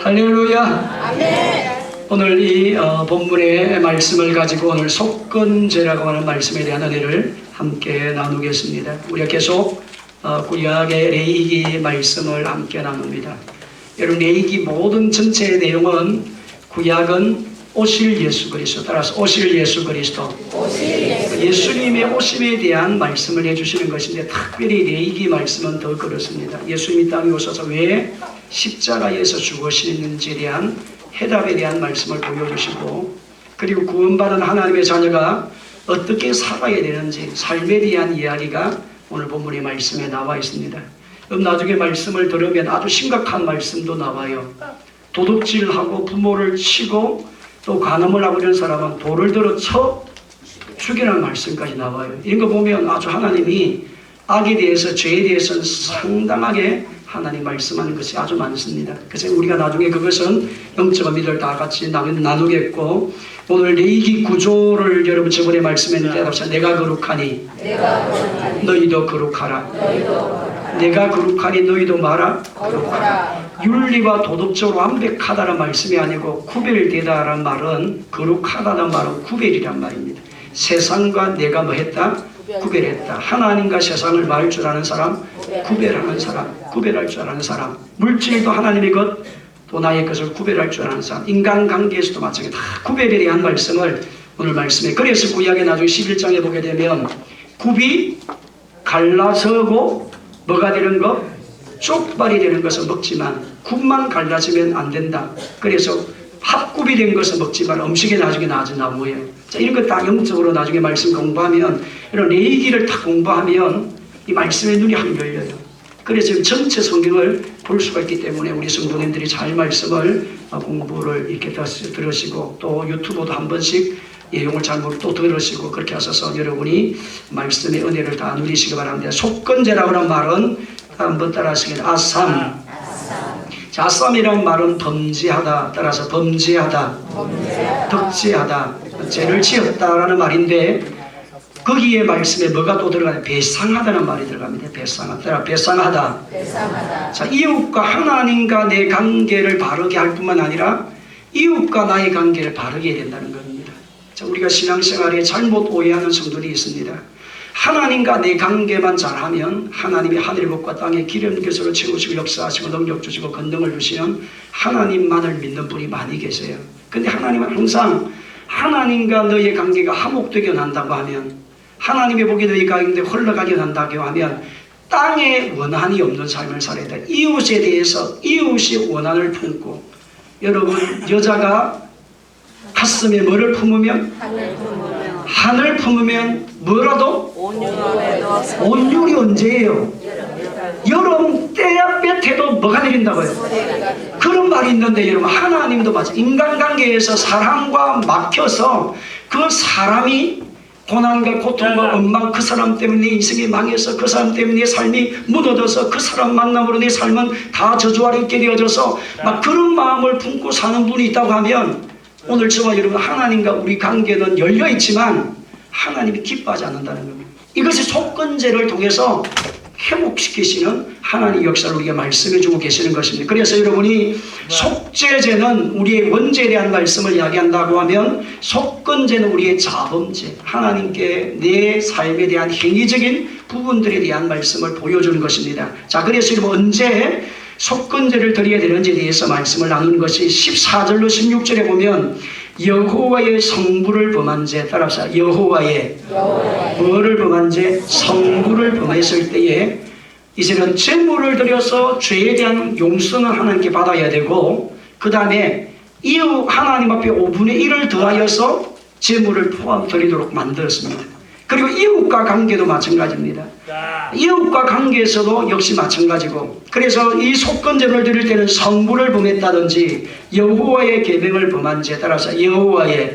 할렐루야. 아멘. 오늘 이 본문의 말씀을 가지고 오늘 속건제라고 하는 말씀에 대한 은혜를 함께 나누겠습니다. 우리가 계속 구약의 레위기 말씀을 함께 나눕니다. 여러분, 레위기 모든 전체의 내용은 구약은 오실 예수 그리스도, 따라서 오실 예수 그리스도, 예수님의 오심에 대한 말씀을 해주시는 것인데, 특별히 레위기 말씀은 더 그렇습니다. 예수님이 땅에 오셔서 왜 십자가에서 죽으시는지에 대한 해답에 대한 말씀을 보여주시고, 그리고 구원받은 하나님의 자녀가 어떻게 살아야 되는지 삶에 대한 이야기가 오늘 본문의 말씀에 나와 있습니다. 그럼 나중에 말씀을 들으면 아주 심각한 말씀도 나와요. 도둑질하고 부모를 치고 또 간음을 하고 이런 사람은 돌을 들어 쳐 죽이라는 말씀까지 나와요. 이런 거 보면 아주 하나님이 악에 대해서, 죄에 대해서는 상당하게 하나님 말씀하는 것이 아주 많습니다. 그래서 우리가 나중에 그것은 영적 의미를 다 같이 나누겠고, 오늘 레위기 구조를 여러분 저번에 말씀했는데, 내가 거룩하니 너희도 거룩하라. 내가 거룩하니 너희도 마라 거룩하라. 윤리와 도덕적으로 완벽하다는 말씀이 아니고 구별되다라는 말은, 거룩하다는 말은 구별이란 말입니다. 세상과 내가 뭐 했다? 구별했다. 하나님과 세상을 말 줄 아는 사람, 구별하는 사람, 구별할 줄 아는 사람. 물질도 하나님의 것, 또 나의 것을 구별할 줄 아는 사람. 인간관계에서도 마찬가지. 다 구별에 대한 말씀을 오늘 말씀에. 그래서 구약의 나중에 11장에 보게 되면 굽이 갈라서고 뭐가 되는 것? 쪽발이 되는 것은 먹지만 굽만 갈라지면 안 된다. 그래서 합굽이 된 것은 먹지만 음식에 나중에 나오고요. 자, 이런 것 다 영적으로 나중에 말씀 공부하면, 이런 레위기를 다 공부하면 이 말씀의 눈이 확 열려요. 그래서 지금 전체 성경을 볼 수가 있기 때문에 우리 성도님들이 잘 말씀을 공부를 이렇게 들으시고, 또 유튜브도 한 번씩 내용을 잘 또 들으시고, 그렇게 하셔서 여러분이 말씀의 은혜를 다 누리시기 바랍니다. 속건제라고 하는 말은 한번 따라 하시겠습니다. 아삼. 자, 아삼이라는 말은 범죄하다, 따라서 범죄하다, 덕죄하다, 죄를 지었다라는 말인데, 거기에 말씀에 뭐가 또 들어가냐? 배상하다는 말이 들어갑니다. 배상하다. 배상하다. 자, 이웃과 하나님과 내 관계를 바르게 할 뿐만 아니라 이웃과 나의 관계를 바르게 해야 된다는 겁니다. 자, 우리가 신앙생활에 잘못 오해하는 성도들이 있습니다. 하나님과 내 관계만 잘하면 하나님이 하늘의 것과 땅의 기름 것으로 채우시고 역사하시고 능력 주시고 권능을 주시는 하나님만을 믿는 분이 많이 계세요. 근데 하나님은 항상 하나님과 너의 관계가 화목되게 한다고 하면, 하나님의 복이 너희 가운데 흘러가게 한다고 하면 땅에 원한이 없는 삶을 살아야 돼. 이웃에 대해서 이웃이 원한을 품고, 여러분, 여자가 가슴에 뭐를 품으면? 하늘 품으면 뭐라도? 온율이 언제예요? 여름 때야볕에도 뭐가 내린다고요? 그런 말이 있는데, 여러분, 하나님도 마찬가지. 인간관계에서 사람과 막혀서 그 사람이 고난과 고통과 원망, 그 사람 때문에 내 인생이 망해서, 그 사람 때문에 내 삶이 무너져서, 그 사람 만남으로 내 삶은 다 저주하려 있게 되어져서 막 그런 마음을 품고 사는 분이 있다고 하면, 오늘 저와 여러분, 하나님과 우리 관계는 열려있지만 하나님이 기뻐하지 않는다는 겁니다. 이것이 속건제를 통해서 회복시키시는 하나님의 역사를 우리가 말씀해주고 계시는 것입니다. 그래서 여러분이 속죄제는 우리의 원죄에 대한 말씀을 이야기한다고 하면, 속건제는 우리의 자범죄, 하나님께 내 삶에 대한 행위적인 부분들에 대한 말씀을 보여주는 것입니다. 자, 그래서 여러분, 언제 속건제를 드려야 되는지에 대해서 말씀을 나누는 것이 14절로 16절에 보면, 여호와의 성부를 범한 죄, 따라서 여호와의 뭐를 범한 죄? 성부를 범했을 때에 이제는 제물을 드려서 죄에 대한 용서는 하나님께 받아야 되고, 그 다음에 이후 하나님 앞에 5분의 1을 더하여서 제물을 포함드리도록 만들었습니다. 그리고 이웃과 관계도 마찬가지입니다. 이웃과 관계에서도 역시 마찬가지고, 그래서 이 속건제를 드릴 때는 성부를 범했다든지 여호와의 계명을 범한 죄, 따라서 여호와의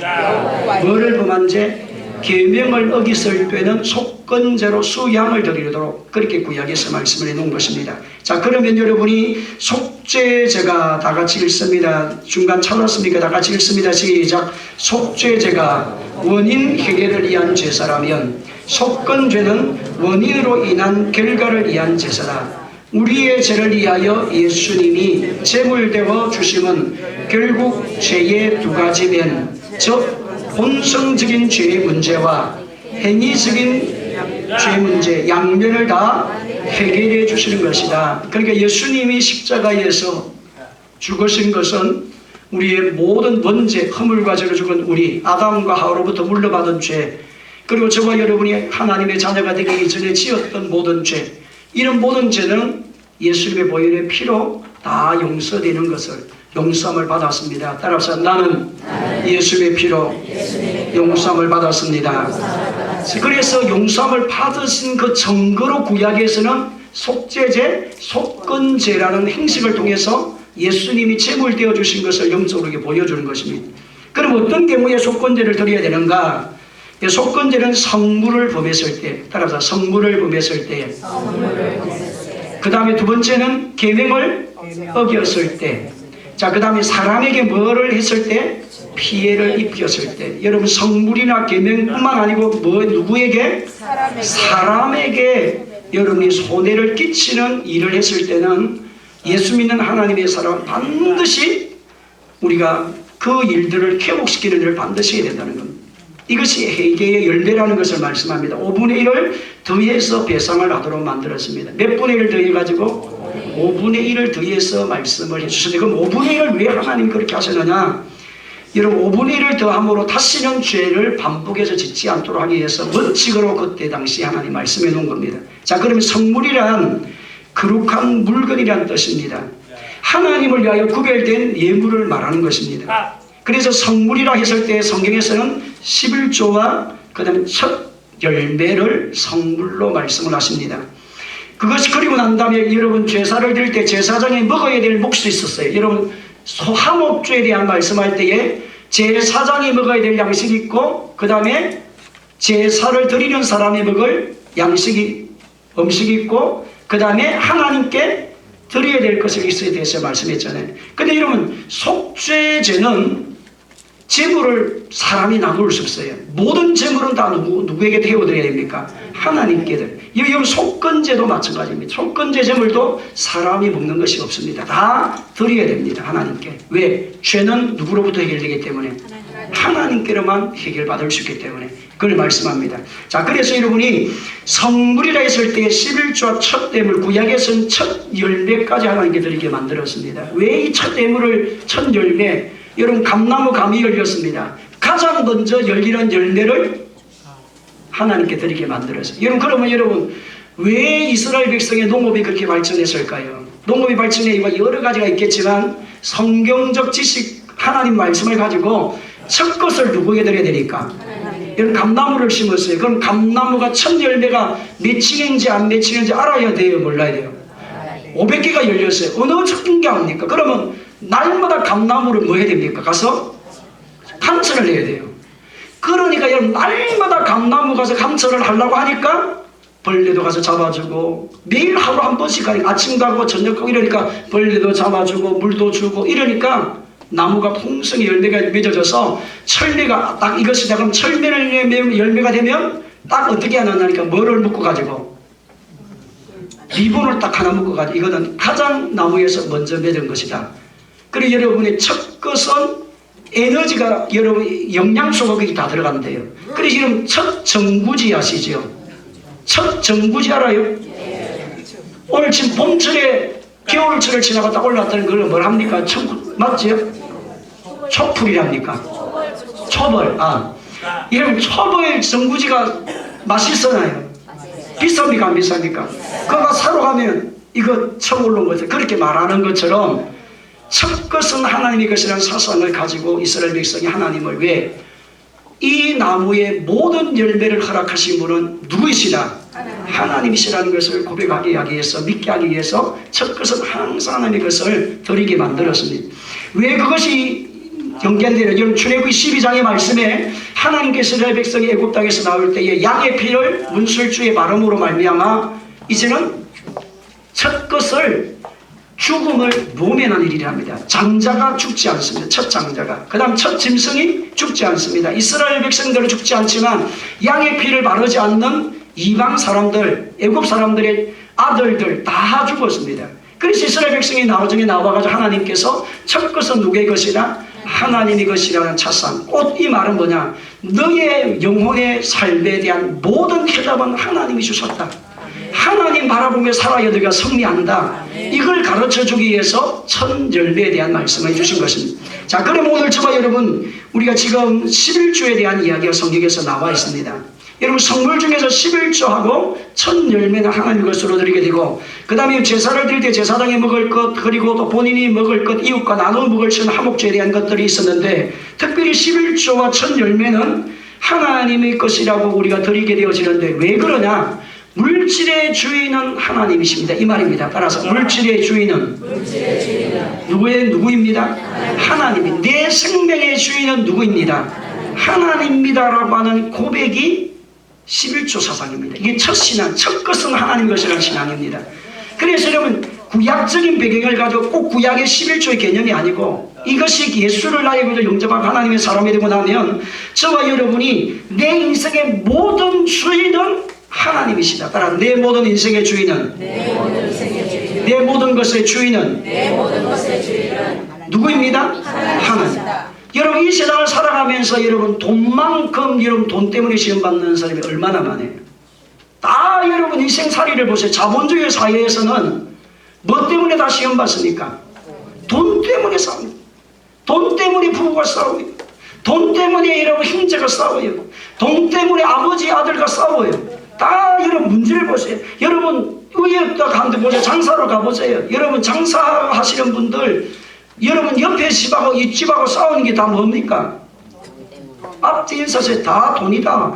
뭐를 범한 죄? 계명을 어겼을 때는 속건제로 수양을 드리도록 그렇게 구약에서 말씀을 해놓은 것입니다. 자, 그러면 여러분이 속죄제가 다 같이 읽습니다. 중간 찾았습니까? 다 같이 읽습니다. 시작. 속죄제가 원인 해결을 위한 제사라면 속건죄는 원인으로 인한 결과를 위한 제사다. 우리의 죄를 위하여 예수님이 제물되어 주심은 결국 죄의 두 가지 면, 즉 본성적인 죄의 문제와 행위적인 죄 문제, 양면을 다 해결해 주시는 것이다. 그러니까 예수님이 십자가에서 죽으신 것은 우리의 모든 원죄, 허물과 죄로 죽은 우리 아담과 하와로부터 물려받은 죄, 그리고 저와 여러분이 하나님의 자녀가 되기 이전에 지었던 모든 죄, 이런 모든 죄는 예수님의 보혈의 피로 다 용서되는 것을, 용서함을 받았습니다. 따라서 나는 예수님의 피로 용서함을 받았습니다. 그래서 용서함을 받으신 그 증거로 구약에서는 속죄제, 속건제라는 행식을 통해서 예수님이 제물되어 주신 것을 영적으로 보여주는 것입니다. 그럼 어떤 경우에 속건제를 드려야 되는가? 속건제는 성물을 범했을 때, 따라서 성물을 범했을 때, 그 다음에 두 번째는 계명을 어겼을 때, 자, 그 다음에 사람에게 뭐를 했을 때, 피해를 입혔을 때. 여러분, 성물이나 계명뿐만 아니고 누구에게? 사람에게 여러분이 손해를 끼치는 일을 했을 때는 예수 믿는 하나님의 사람은 반드시 우리가 그 일들을 회복시키는 일을 반드시 해야 된다는 겁니다. 이것이 회개의 열매라는 것을 말씀합니다. 5분의 1을 더해서 배상을 하도록 만들었습니다. 몇 분의 1을 더해가지고 5분의 1을 더해서 말씀을 해주셨는데, 그럼 5분의 1을 왜 하나님 그렇게 하셨느냐? 여러분, 5분의 1을 더함으로 다시는 죄를 반복해서 짓지 않도록 하기 위해서 원칙으로 그때 당시 하나님 말씀해 놓은 겁니다. 자, 그러면 성물이란 거룩한 물건이란 뜻입니다. 하나님을 위하여 구별된 예물을 말하는 것입니다. 그래서 성물이라 했을 때 성경에서는 11조와 그 다음에 첫 열매를 성물로 말씀을 하십니다. 그것이 그리고 난 다음에 여러분 제사를 드릴 때 제사장이 먹어야 될 몫이 있었어요. 여러분 소화목주에 대한 말씀할 때에 제사장이 먹어야 될 양식이 있고, 그 다음에 제사를 드리는 사람이 먹을 음식이 있고, 그 다음에 하나님께 드려야 될 것이 있어야 대해서 말씀했잖아요. 근데 여러분, 속죄제는 제물을 사람이 나눌 수 없어요. 모든 제물은 다 누구에게 태워드려야 됩니까? 하나님께. 여러분, 속건제도 마찬가지입니다. 속건제 제물도 사람이 먹는 것이 없습니다. 다 드려야 됩니다. 하나님께. 왜? 죄는 누구로부터 해결되기 때문에? 하나님께로만 해결받을 수 있기 때문에 그걸 말씀합니다. 자, 그래서 여러분이 성물이라 했을 때 11조와 첫 예물, 구약에서는 첫 열매까지 하나님께 드리게 만들었습니다. 왜 이 첫 예물을, 첫 열매, 여러분 감나무 감이 열렸습니다. 가장 먼저 열리는 열매를 하나님께 드리게 만들었어요. 여러분, 그러면 여러분 왜 이스라엘 백성의 농업이 그렇게 발전했을까요? 농업이 발전에 여러 가지가 있겠지만 성경적 지식, 하나님 말씀을 가지고 첫 것을 누구에게 드려야 되니까? 여러분, 감나무를 심었어요. 그럼 감나무가 첫 열매가 맺히는지 안 맺히는지 알아야 돼요? 몰라야 돼요? 500개가 열렸어요. 어느 적은 게 아닙니까? 그러면 날마다 감나무를 뭐 해야 됩니까? 가서 감찰을 해야 돼요. 그러니까 여러분, 날마다 감나무 가서 감찰을 하려고 하니까 벌레도 가서 잡아주고, 매일 하루 한 번씩 가니까 아침 가고 저녁 가고 이러니까 벌레도 잡아주고 물도 주고 이러니까 나무가 풍성히 열매가 맺어져서 철매가 딱 이것이다. 그럼 철매를 열매가 되면 딱 어떻게 하느냐니까 뭐를 묶어가지고 리본을 딱 하나 묶어가지고 이거는 가장 나무에서 먼저 맺은 것이다. 그리고 여러분의 첫 것은 에너지가 여러분 영양소가 거기 다 들어간대요. 그래서 지금 첫 정구지 아시죠? 첫 정구지 알아요? 오늘 지금 봄철에 겨울철을 지나갔다 올라왔다는 걸 뭘 합니까? 맞죠? 촛불이랍니까? 초벌. 이러면 초벌 정구지가 맛있어나요? 비쌉니까? 안 비쌉니까? 그거 사러 가면 이거 처벌로 거죠. 그렇게 말하는 것처럼 첫 것은 하나님의 것이라는 사상을 가지고 이스라엘 백성이 하나님을 왜 이 나무의 모든 열매를 허락하신 분은 누구이시다? 하나님이시라는 것을 고백하게 하기 위해서, 믿게 하기 위해서 첫 것은 항상 하나님의 것을 드리게 만들었습니다. 왜 그것이 연결되는, 여러분 출애굽기 12장의 말씀에 하나님께서 이스라엘 백성이 애굽 땅에서 나올 때에 양의 피를 문술주의 발음으로 말미암아 이제는 첫 것을 죽음을 모면한 일이랍니다. 장자가 죽지 않습니다. 첫 장자가. 그 다음 첫 짐승이 죽지 않습니다. 이스라엘 백성들은 죽지 않지만 양의 피를 바르지 않는 이방 사람들, 애굽 사람들의 아들들 다 죽었습니다. 그래서 이스라엘 백성이 나중에 나와가지고 하나님께서 첫 것은 누구의 것이라? 하나님의 것이라는 찻상. 곧 이 말은 뭐냐? 너의 영혼의 삶에 대한 모든 해답은 하나님이 주셨다. 하나님 바라보며 살아야 너희가 승리한다. 이걸 가르쳐주기 위해서 첫 열매에 대한 말씀을 주신 것입니다. 자, 그럼 오늘 저와 여러분, 우리가 지금 11조에 대한 이야기가 성경에서 나와 있습니다. 여러분, 성물 중에서 11조하고 첫 열매는 하나님 것으로 드리게 되고, 그 다음에 제사를 드릴 때 제사장이 먹을 것, 그리고 또 본인이 먹을 것, 이웃과 나눠 먹을 수 있는 화목제에 대한 것들이 있었는데, 특별히 11조와 첫 열매는 하나님의 것이라고 우리가 드리게 되어지는데, 왜 그러냐? 물질의 주인은 하나님이십니다. 이 말입니다. 따라서 물질의 주인은 누구입니다? 하나님이. 내 생명의 주인은 누구입니다? 하나님입니다라고 하는 고백이 11조 사상입니다. 이게 첫 신앙, 첫 것은 하나님 것이라는 신앙입니다. 그래서 여러분, 구약적인 배경을 가지고 꼭 구약의 11조의 개념이 아니고, 이것이 예수를 나의 구주 영접한 하나님의 사람이 되고 나면 저와 여러분이 내 인생의 모든 주인은 하나님이시다. 따라 내 모든 인생의 주인은, 내 모든 것의 주인은 누구입니다? 하나님. 여러분, 이 세상을 살아가면서 여러분 돈만큼 여러분 돈 때문에 시험받는 사람이 얼마나 많아요. 다 여러분 인생살이를 보세요. 자본주의 사회에서는 뭐 때문에 다 시험받습니까? 돈 때문에 싸웁니다. 돈 때문에 부부가 싸워요. 돈 때문에 여러분 형제가 싸워요. 돈 때문에 아버지 아들과 싸워요. 다 여러분 문제를 보세요. 여러분 의회 가운데 보세요. 장사로 가보세요. 여러분 장사하시는 분들, 여러분 옆에 집하고 이 집하고 싸우는 게 다 뭡니까? 앞뒤 인사세 다 돈이다.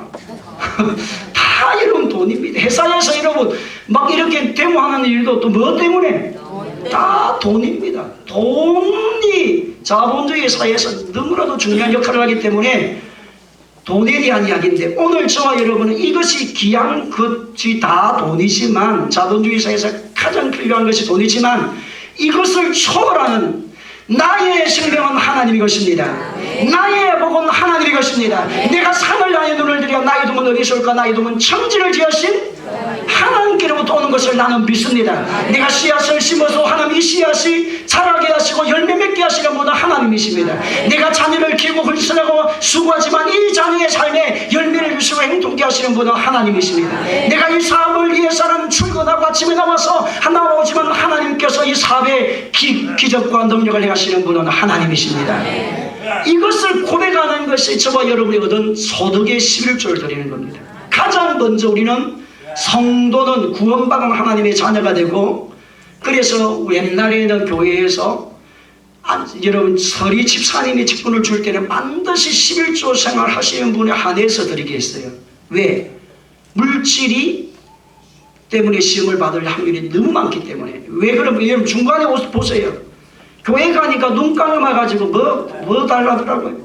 다 여러분 돈입니다. 회사에서 여러분 막 이렇게 데모하는 일도 또 뭐 때문에? 다 돈입니다. 돈이 자본주의 사회에서 너무나도 중요한 역할을 하기 때문에 돈에 대한 이야기인데, 오늘 저와 여러분은 이것이 귀한 것이 다 돈이지만, 자본주의 사회에서 가장 필요한 것이 돈이지만, 이것을 초월하는 나의 생명은 하나님의 것입니다. 나의 복은 하나님의 것입니다. 내가 산을 나의 눈을 들여 나의 동은 어디서 올까? 나의 동은 천지를 지으신 하나님께로부터 오는 것을 나는 믿습니다. 내가 씨앗을 심어서 하나님 이 씨앗이 자라게 하시고 열매 맺게 하시는 분은 하나님이십니다. 내가 자녀를 키우고 훌륭하고 수고하지만 이 자녀의 삶에 열매를 주시고 행동케 하시는 분은 하나님이십니다. 내가 이 사업을 위해서는 출근하고 아침에 나와서 나오지만 하나님께서 이 사업에 기적과 능력을 행하시는 분은 하나님이십니다. 이것을 고백하는 것이 저와 여러분이 얻은 소득의 11조를 드리는 겁니다. 가장 먼저 우리는 성도는 구원받은 하나님의 자녀가 되고, 그래서 옛날에는 교회에서 여러분 서리 집사님이 직분을 줄 때는 반드시 11조 생활하시는 분에 한해서 드리게 했어요. 왜? 물질이 때문에 시험을 받을 확률이 너무 많기 때문에. 왜 그러면 여러분 중간에 보세요. 교회 가니까 눈 감아가지고 뭐 달라더라고요.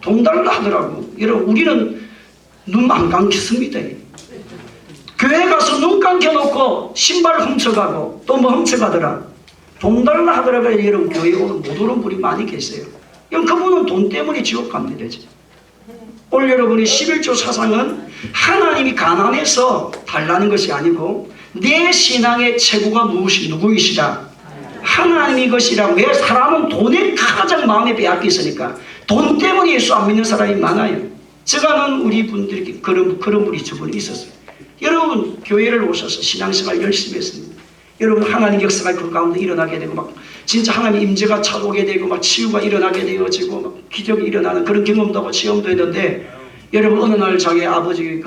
돈 달라 하더라고. 여러분 우리는 눈 안 감겠습니다. 교회 가서 눈 감겨놓고 신발 훔쳐가고 또 뭐 훔쳐가더라. 돈 달라 하더라고요. 여러분 교회 오는 못 오는 분이 많이 계세요. 그분은 돈 때문에 지옥 갑니다. 오늘 여러분의 11조 사상은 하나님이 가난해서 달라는 것이 아니고 내 신앙의 최고가 누구이시다? 하나님이 것이라. 왜? 사람은 돈에 가장 마음에 빼앗겨 있으니까. 돈 때문에 예수 안 믿는 사람이 많아요. 제가는 우리 분들이 그런 분이 저번에 있었어요. 여러분 교회를 오셔서 신앙생활 열심히 했습니다. 여러분 하나님 역사가 그 가운데 일어나게 되고 막 진짜 하나님 임재가 찾아오게 되고 막 치유가 일어나게 되어지고 막 기적이 일어나는 그런 경험도 하고 체험도 했는데, 여러분 어느 날 자기 아버지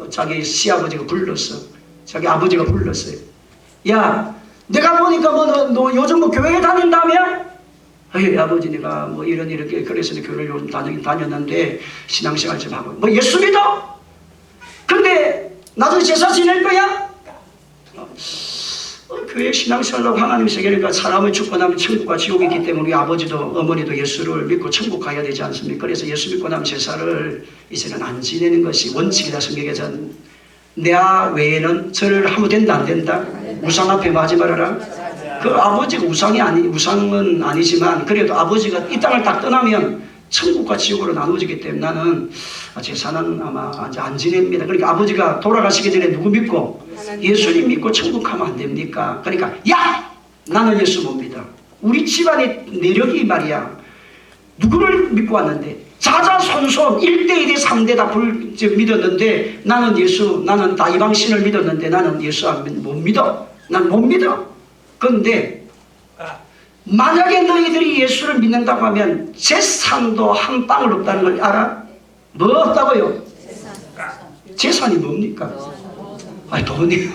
자기 시아버지가 불렀어. 자기 아버지가 불렀어요. 야, 내가 보니까 너 요즘 뭐 교회 다닌다며? 에이, 아버지 내가 뭐 이렇게 그래서 교회를 요즘 다녔는데 신앙생활 좀 하고. 뭐 예수 믿어? 근데 나중에 제사 지낼 거야? 교회 신앙생활하고 하나님 세계니까 사람을 죽고 나면 천국과 지옥이 있기 때문에 우리 아버지도 어머니도 예수를 믿고 천국 가야 되지 않습니까? 그래서 예수 믿고 나면 제사를 이제는 안 지내는 것이 원칙이다. 성경에서는. 내 외에는 절을 하면 된다 안 된다? 우상 앞에 하지 말아라. 그 아버지가 우상은 아니지만 그래도 아버지가 이 땅을 딱 떠나면 천국과 지옥으로 나누어지기 때문에 나는 제사는 아마 안 지냅니다. 그러니까 아버지가 돌아가시기 전에 누구 믿고? 예수님 믿고 천국 가면 안 됩니까? 그러니까 야! 나는 예수 못 믿어. 우리 집안의 내력이 말이야. 누구를 믿고 왔는데 자자손손 1대 2대 3대 다 믿었는데 나는 다 이방신을 믿었는데 나는 예수 못 믿어. 난 못 믿어. 그런데 만약에 너희들이 예수를 믿는다고 하면 재산도 한 방울 없다는 걸 알아? 뭐 없다고요? 재산이 뭡니까? 아니 돈이.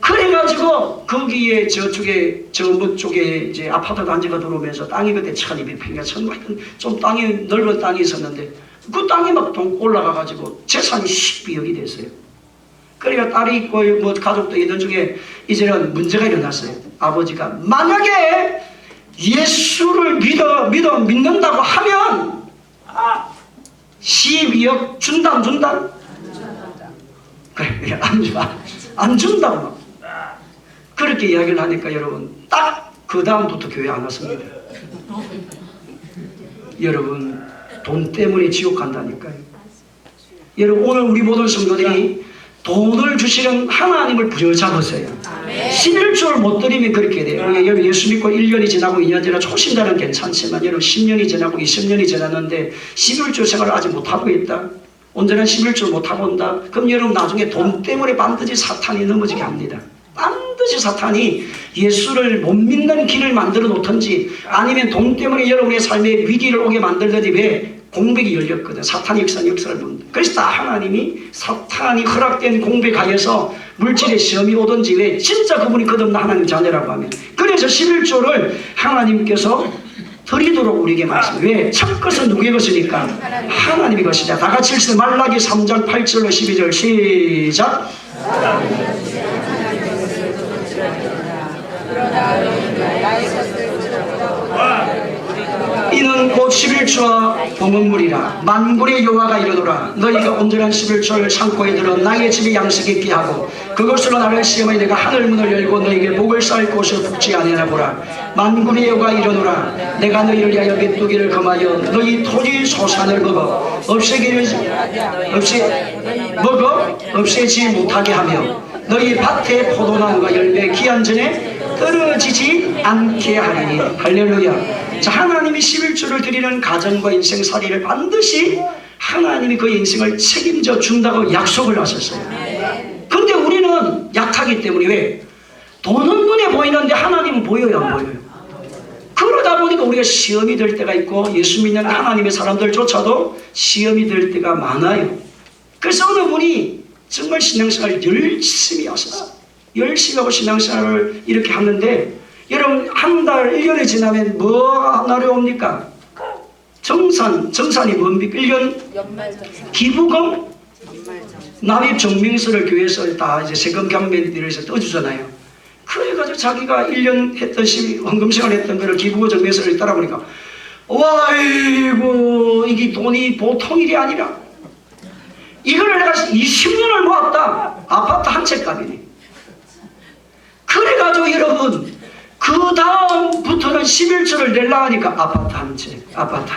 그래가지고 거기에 저쪽에 저뭐 쪽에 이제 아파트가 단지가 들어오면서 땅이 그때 1200평인가 좀 땅이 넓은 땅이 있었는데 그 땅이 막 올라가가지고 재산이 10비억이 됐어요. 그러니까 딸이 있고 뭐 가족도 있는 중에 이제는 문제가 일어났어요. 아버지가 만약에 예수를 믿는다고 하면 12억 준다 안 준다? 그래 안 준다고 그렇게 이야기를 하니까 여러분 딱 그 다음부터 교회 안 왔습니다. 여러분 돈 때문에 지옥 간다니까요. 여러분 오늘 우리 모든 성도들이 돈을 주시는 하나님을 부여잡으세요. 11조를 못 드리면 그렇게 돼요. 여러분 예수 믿고 1년이 지나고 2년 지나고 초신자는 괜찮지만 여러분 10년이 지나고 20년이 지났는데 11조 생활을 아직 못하고 있다. 온전한 11조 못하고 온다. 그럼 여러분 나중에 돈 때문에 반드시 사탄이 넘어지게 합니다. 반드시 사탄이 예수를 못 믿는 길을 만들어 놓든지 아니면 돈 때문에 여러분의 삶에 위기를 오게 만들든지 왜 공백이 열렸거든. 사탄이 역사를 봅니다. 그래서 다 하나님이 사탄이 허락된 공백하여서 물질의 시험이 오든지 왜 진짜 그분이 끝없는 하나님 자녀라고 하면 그래서 11조를 하나님께서 드리도록 우리에게 말씀해요. 왜? 첫 것은 누구의 것이니까? 하나님의 것이다. 다 같이 읽으세요. 말라기 3장 8절로 12절 시작. 이는 곧 11조와 봉헌물이라. 만군의 여호와가 이르노라. 너희가 온전한 11조를 창고에 들어 나의 집에 양식이 있게 하고 그것으로 나를 시험하여 내가 하늘 문을 열고 너희에게 복을 쌓을 곳을 북지 아니하나 보라. 만군의 여호와가 이르노라. 내가 너희를 위하여 메뚜기를 금하여 너희 토지 소산을 먹어 없애지 못하게 하며 너희 밭에 포도나무가 열매 기한 전에 떨어지지 않게 하리니. 할렐루야. 자, 하나님이 11조를 드리는 가정과 인생살이를 반드시 하나님이 그 인생을 책임져 준다고 약속을 하셨어요. 근데 우리는 약하기 때문에 왜? 돈은 눈에 보이는데 하나님은 보여요 안 보여요? 그러다 보니까 우리가 시험이 될 때가 있고 예수 믿는 하나님의 사람들조차도 시험이 될 때가 많아요. 그래서 어느 분이 정말 신앙생활을 열심히 하셨어요. 열심히 하고 신앙생활을 이렇게 하는데 여러분 한 달 1년이 지나면 뭐 어려웁니까? 정산이 뭡니까? 1년 기부금 납입 증명서를 교회에서 다 이제 세금 경매들에서 떠주잖아요. 그래가지고 자기가 1년 했던 헌금생활 했던 거를 기부금 증명서를 따라 보니까 와이고 이게 돈이 보통 일이 아니라 이거를 내가 20년을 모았다. 아파트 한 채 값이네. 그래가지고 여러분 그 다음부터는 11조를 내려고 하니까 아파트 한 채, 아파트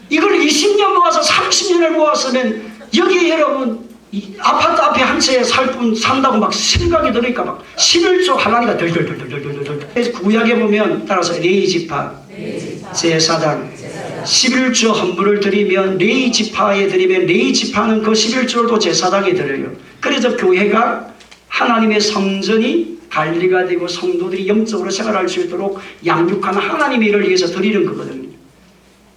이걸 20년 모아서 30년을 모았으면 여기 여러분 아파트 앞에 한 채에 산다고 막 생각이 드니까 막 11조 하려니까 덜덜덜덜덜덜덜. 그래서 구약에 보면 따라서 레위지파 제사장 11조 헌물을 드리면 레위지파에 드리면 레위지파는 그 11조를 또 제사장에 드려요. 그래서 교회가 하나님의 성전이 관리가 되고 성도들이 영적으로 생활할 수 있도록 양육하는 하나님의 일을 위해서 드리는 거거든요.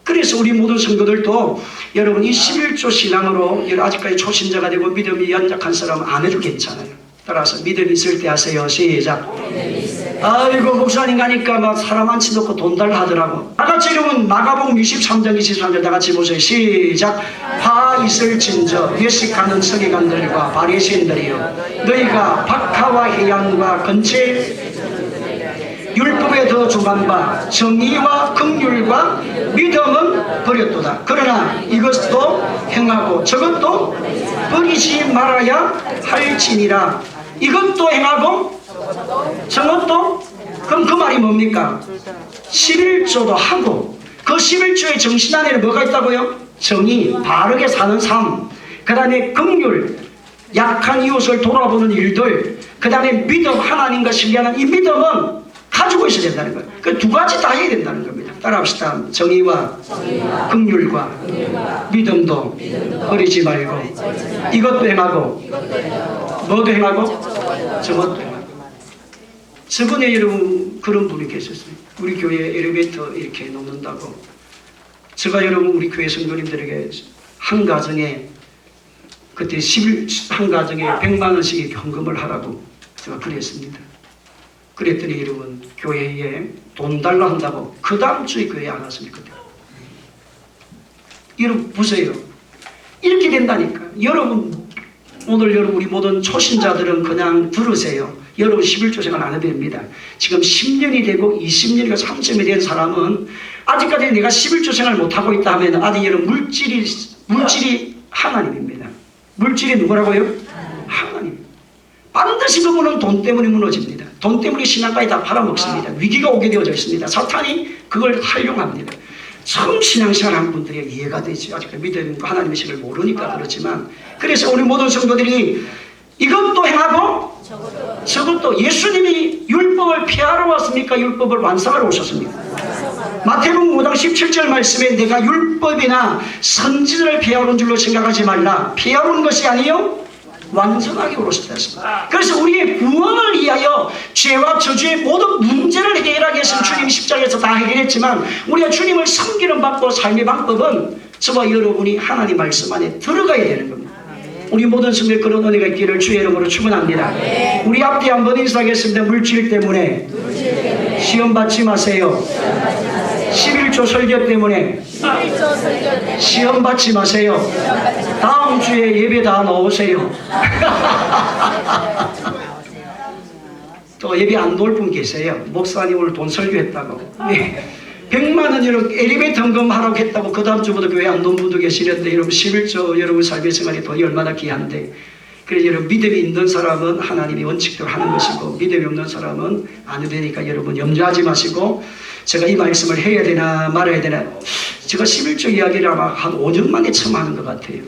그래서 우리 모든 성도들도 여러분 이 11조 신앙으로 아직까지 초신자가 되고 믿음이 연약한 사람은 안 해도 괜찮아요. 따라서 믿음 있을 때 하세요. 시작. 아이고 목사님 가니까 막 사람 앉히 놓고 돈 달라 하더라고. 다같이 여러분 마가복음 23장 23절 다같이 보세요. 시작. 화 있을진저 예식하는 서기관들과 바리새인들이여 너희가 박하와 해양과 근처에 율법에 더 중한바 정의와 긍휼과 믿음은 버렸도다. 그러나 이것도 행하고 저것도 버리지 말아야 할지니라. 이것도 행하고 저것도 그럼 그 말이 뭡니까? 11조도 하고 그 11조의 정신 안에는 뭐가 있다고요? 정의, 바르게 사는 삶, 그 다음에 긍휼, 약한 이웃을 돌아보는 일들, 그 다음에 믿음, 하나님과 신뢰하는 이 믿음은 가지고 있어야 된다는 거예요. 그 두 가지 다 해야 된다는 겁니다. 따라합시다. 정의와 긍휼과 믿음도 버리지 말고 이것도 행하고 뭐도 행하고 저것도 행하고. 저번에 여러분 그런 분이 계셨어요. 우리 교회 엘리베이터 이렇게 놓는다고. 제가 여러분 우리 교회 성도님들에게 한 가정에 그때 한 가정에 100만 원씩 헌금을 하라고 제가 그랬습니다. 그랬더니 여러분 교회에 돈 달라 한다고 그 다음 주에 교회에 안 왔습니까? 여러분 보세요. 이렇게 된다니까. 여러분 오늘 여러분 우리 모든 초신자들은 그냥 들으세요. 여러분 11조 생활 안 해도 됩니다. 지금 10년이 되고 20년이고 30년이 된 사람은 아직까지 내가 11조 생활 못하고 있다 하면 아직 여러분 물질이 하나님입니다. 물질이 누구라고요? 하나님. 반드시 그분은 돈 때문에 무너집니다. 돈 때문에 신앙까지 다 팔아먹습니다. 위기가 오게 되어져 있습니다. 사탄이 그걸 활용합니다. 처음 신앙생활 하는 분들이 이해가 되지. 아직까지 믿음과 하나님의 신을 모르니까 그렇지만, 그래서 우리 모든 성도들이 이것도 행하고 저것도, 예수님이 율법을 폐하러 왔습니까? 율법을 완성하러 오셨습니까? 마태복음 5장 17절 말씀에 내가 율법이나 선지자를 폐하러 온 줄로 생각하지 말라. 폐하러 온 것이 아니요 완성하게 오셨다 했습니다. 그래서 우리의 구원을 위하여 죄와 저주의 모든 문제를 해결하기 위해서는 주님이 십자가에서 다 해결했지만, 우리가 주님을 섬기는 방법, 삶의 방법은 저와 여러분이 하나님 말씀 안에 들어가야 되는 겁니다. 우리 모든 성도의 그런 은혜가 있기를 주의 이름으로 축원합니다. 우리 앞뒤 한번 인사하겠습니다. 물질 때문에 시험 받지 마세요. 11조 설교 때문에 시험 받지 마세요. 다음 주에 예배 다 넣으세요. 또 예배 안 놓을 분 계세요. 목사님 오늘 돈 설교했다고. 네. 100만 원 여러분 엘리베이터 헌금하라고 했다고 그 다음 주부터 교회 안 놓은 분도 계시는데, 여러분 11조 여러분 삶의 생활에 돈이 얼마나 귀한데. 그래서 여러분 믿음이 있는 사람은 하나님이 원칙대로 하는 것이고, 믿음이 없는 사람은 안 해도 되니까 여러분 염려하지 마시고, 제가 이 말씀을 해야 되나 말아야 되나, 제가 11조 이야기를 아마 한 5년 만에 처음 하는 것 같아요.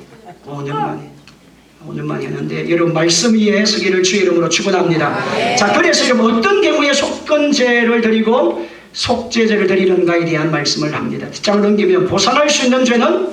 5년 만에 했는데, 여러분 말씀 위에 서기를 주의 이름으로 축원합니다. 자, 그래서 여러분 어떤 경우에 속건제를 드리고 속죄제를 드리는가에 대한 말씀을 합니다. 뒷장을 넘기면 보상할 수 있는 죄는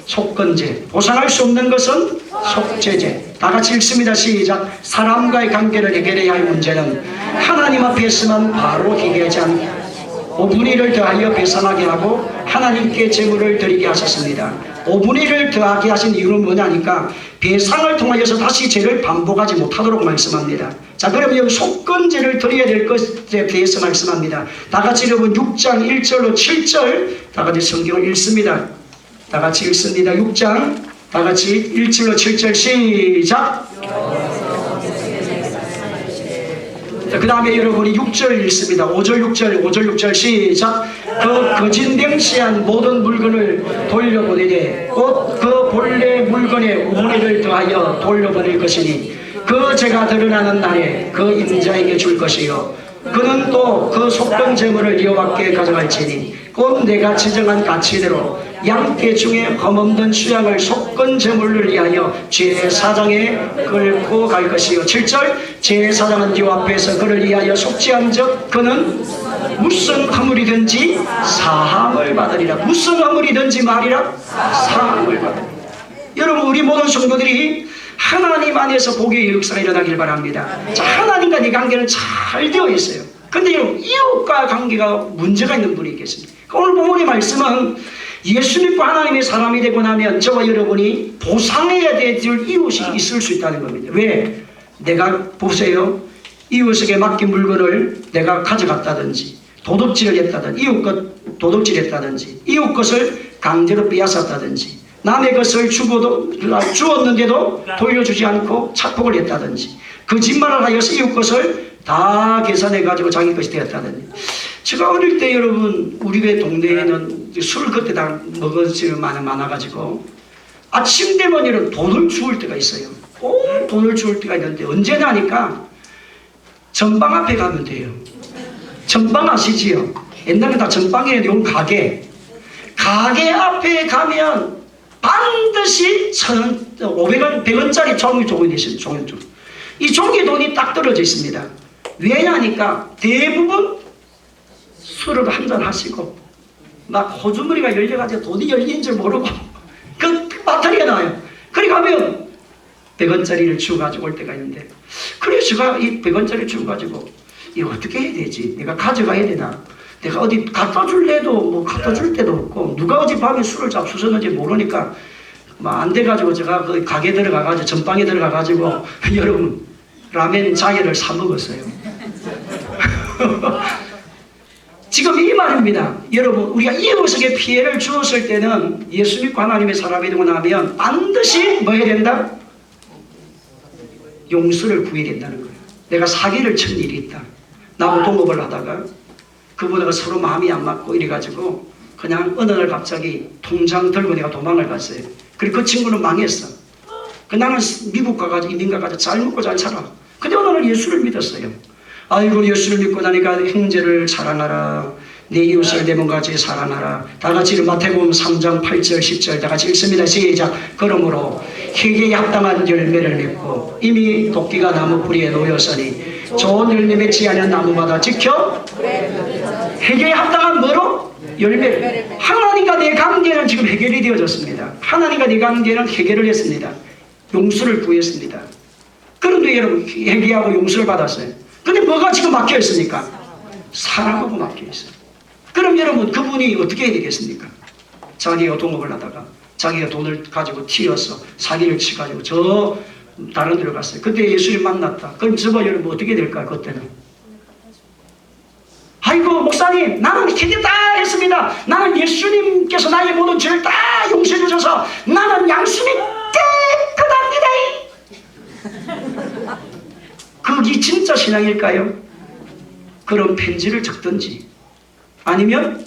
속건제, 보상할 수 없는 것은 속죄제. 다 같이 읽습니다. 시작. 사람과의 관계를 해결해야 할 문제는 하나님 앞에서만 바로 해결하지 않고 5분의 1을 더하여 배상하게 하고 하나님께 제물을 드리게 하셨습니다. 5분의 1을 더하게 하신 이유는 뭐냐니까 배상을 통하여서 다시 죄를 반복하지 못하도록 말씀합니다. 자, 그러면 여기 속건제를 드려야 될 것에 대해서 말씀합니다. 다 같이 여러분 6장 1절로 7절 다 같이 성경을 읽습니다. 다 같이 읽습니다. 6장 다 같이 1절로 7절 시작. 그 다음에 여러분이 6절 읽습니다. 5절 6절 시작. 그 거짓맹시한 모든 물건을 돌려보내되 곧 그 본래 물건의 5분의 1을 더하여 돌려보낼 것이니 그 죄가 드러나는 날에 그 임자에게 줄 것이요 그는 또 그 속건 제물을 여호와께 가져갈지니 곧 내가 지정한 가치대로 양떼 중에 흠없는 수양을 속건 제물을 위하여 제사장에 끌고 갈 것이요 7절 제사장은 여호와 앞에서 그를 위하여 속죄한즉 그는 무슨 허물이든지 사함을 받으리라. 무슨 허물이든지 말이라 사함을 받으리라. 여러분 우리 모든 성도들이 하나님 안에서 복의 역사가 일어나길 바랍니다. 자, 하나님과 네 관계는 잘 되어 있어요. 근데 여러분 이웃과 관계가 문제가 있는 분이 계십니다. 오늘 본문의 말씀은 예수 믿고 하나님의 사람이 되고 나면 저와 여러분이 보상해야 될 이웃이 있을 수 있다는 겁니다. 왜? 내가 보세요. 이웃에게 맡긴 물건을 내가 가져갔다든지 도둑질을 했다든지 이웃 것 도둑질했다든지 이웃 것을 강제로 빼앗았다든지 남의 것을 주었는데도 돌려주지 않고 착복을 했다든지 거짓말을 하여서 이웃 것을 다 계산해가지고 자기 것이 되었다든지. 제가 어릴 때 여러분 우리 배 동네에는 술을 그때 다 먹었을 많아가지고 아침 되면 이런 돈을 주울 때가 있어요. 꼭 돈을 주울 때가 있는데 언제나 하니까 전방 앞에 가면 돼요. 전방 아시지요? 옛날에 다 전방에 오는 가게 앞에 가면 반드시 500원, 100원짜리 종이 되십니다. 종이. 이 종이 돈이 딱 떨어져 있습니다. 왜냐하니까 대부분 술을 한잔 하시고 막 호주머니가 열려가지고 돈이 열린 줄 모르고 그 배터리가 나와요. 그래 가면 100원짜리를 주고 가지고 올 때가 있는데, 그래서 제가 이 100원짜리 주고 가지고 이거 어떻게 해야 되지? 내가 가져가야 되나? 내가 어디 갖다 줄래도 뭐 갖다 줄 데도 없고, 누가 어젯밤에 술을 잡수셨는지 모르니까 뭐 안 돼가지고 제가 그 가게 들어가가지고 전방에 들어가가지고 여러분 라멘 자개를 사 먹었어요. 지금 이 말입니다. 여러분, 우리가 이웃에게 피해를 주었을 때는 예수 믿고 하나님의 사람이 되고 나면 반드시 뭐 해야 된다? 용서를 구해야 된다는 거예요. 내가 사기를 친 일이 있다. 나하고 동업을 하다가 그분하고 서로 마음이 안 맞고 이래가지고 그냥 어느 날 갑자기 통장 들고 내가 도망을 갔어요. 그리고 그 친구는 망했어. 나는 미국 가가지고 이민 가가지고 잘 먹고 잘 살아. 근데 어느 날 예수를 믿었어요. 아이고, 예수를 믿고 나니까 형제를 사랑하라, 내 이웃을 내 몸같이 사랑하라. 다 같이 마태복음 3장 8절 10절 다 같이 읽습니다. 시작. 그러므로 회개에 합당한 열매를 맺고 이미 도끼가 나무 뿌리에 놓였으니 좋은 열매 맺지 않은 나무마다 지켜 회개에 합당한 뭐로? 열매를. 하나님과 내 관계는 지금 해결이 되어졌습니다. 하나님과 내 관계는 해결을 했습니다. 용서를 구했습니다. 그런데 여러분, 회개하고 용서를 받았어요. 근데 뭐가 지금 막혀 있습니까? 사랑하고 막혀 있어요. 그럼 여러분, 그분이 어떻게 해야 되겠습니까? 자기가 동업을 하다가 자기가 돈을 가지고 튀어서 사기를 치가지고 저 다른 데로 갔어요. 그때 예수님 만났다. 그럼 저거 여러분 어떻게 될까요? 그때는 아이고, 목사님, 나는 회개 다 했습니다. 나는 예수님께서 나의 모든 죄를 다 용서해 주셔서 나는 양심이 깨끗합니다. 그게 진짜 신앙일까요? 그런 편지를 적든지 아니면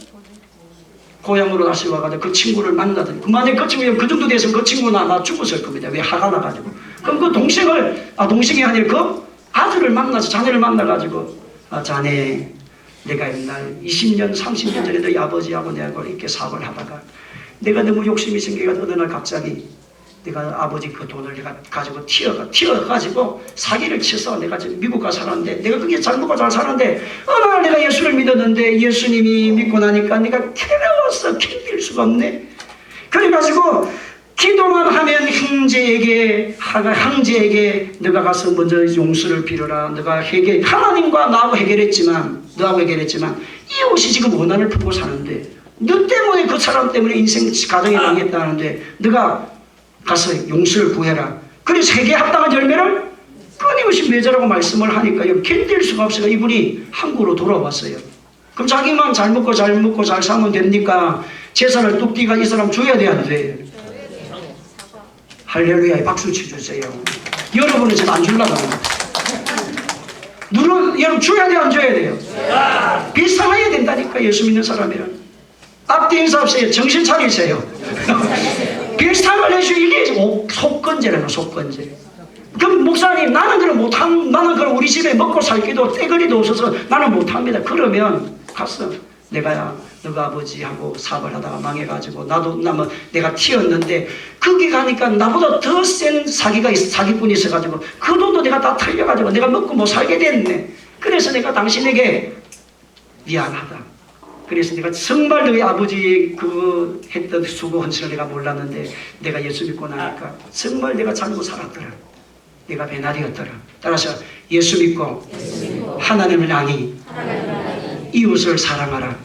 고향으로 다시 와가지고 그 친구를 만나든지. 그만에 그 친구 그 정도 돼서 그 친구는 아마 죽었을 겁니다. 왜? 화가 나가지고. 그럼 그 동생이 아니라 그 아들을 만나서 자네를 만나가지고, 자네, 내가 옛날 20년 30년 전에 너희 아버지하고 내가 이렇게 사업을 하다가 내가 너무 욕심이 생겨가지고 어느 날 갑자기 내가 아버지 그 돈을 내가 가지고 튀어가지고 사기를 쳐서 내가 지금 미국 가서 살았는데, 내가 그게 잘 먹고 잘 사는데 어느 날 내가 예수를 믿었는데 예수님이 믿고 나니까 내가 괴로워서 견딜 수가 없네. 그래가지고 기도만 하면 형제에게 너가 가서 먼저 용서를 빌어라. 너가 하나님과 나하고 해결했지만 이웃이 지금 원한을 품고 사는데 너 때문에 그 사람 때문에 인생 가정이 망했다는데 너가 가서 용서를 구해라. 그래서 회개에 합당한 열매를 끊임없이 맺으라고 말씀을 하니까 견딜 수가 없어요. 이분이 한국으로 돌아왔어요. 그럼 자기만 잘 먹고 잘 사면 됩니까? 재산을 뚝띠가 이 사람 줘야 돼, 안 돼? 할렐루야, 박수 쳐주세요. 여러분은 지금 안 주려고 합니다. 여러분 줘야 돼, 안 줘야 돼요? 비상해야 된다니까. 예수 믿는 사람이란 앞뒤 인사 없어요. 정신 차리세요. 비상을 해주. 이게 속건제라는 속건제. 그럼 목사님, 나는 그럼 우리 집에 먹고 살기도 떼거리도 없어서 나는 못합니다. 그러면 가서 너가 아버지하고 사업을 하다가 망해가지고 내가 튀었는데 거기 가니까 나보다 더 센 사기꾼이 있어가지고 그 돈도 내가 다 털려가지고 내가 먹고 못 살게 됐네. 그래서 내가 당신에게 미안하다. 그래서 내가 정말 너희 아버지 그 했던 수고 헌신을 내가 몰랐는데 내가 예수 믿고 나니까 정말 내가 잘못 살았더라. 내가 배날이었더라. 따라서 예수 믿고 하나님을 향히 이웃을 사랑하라.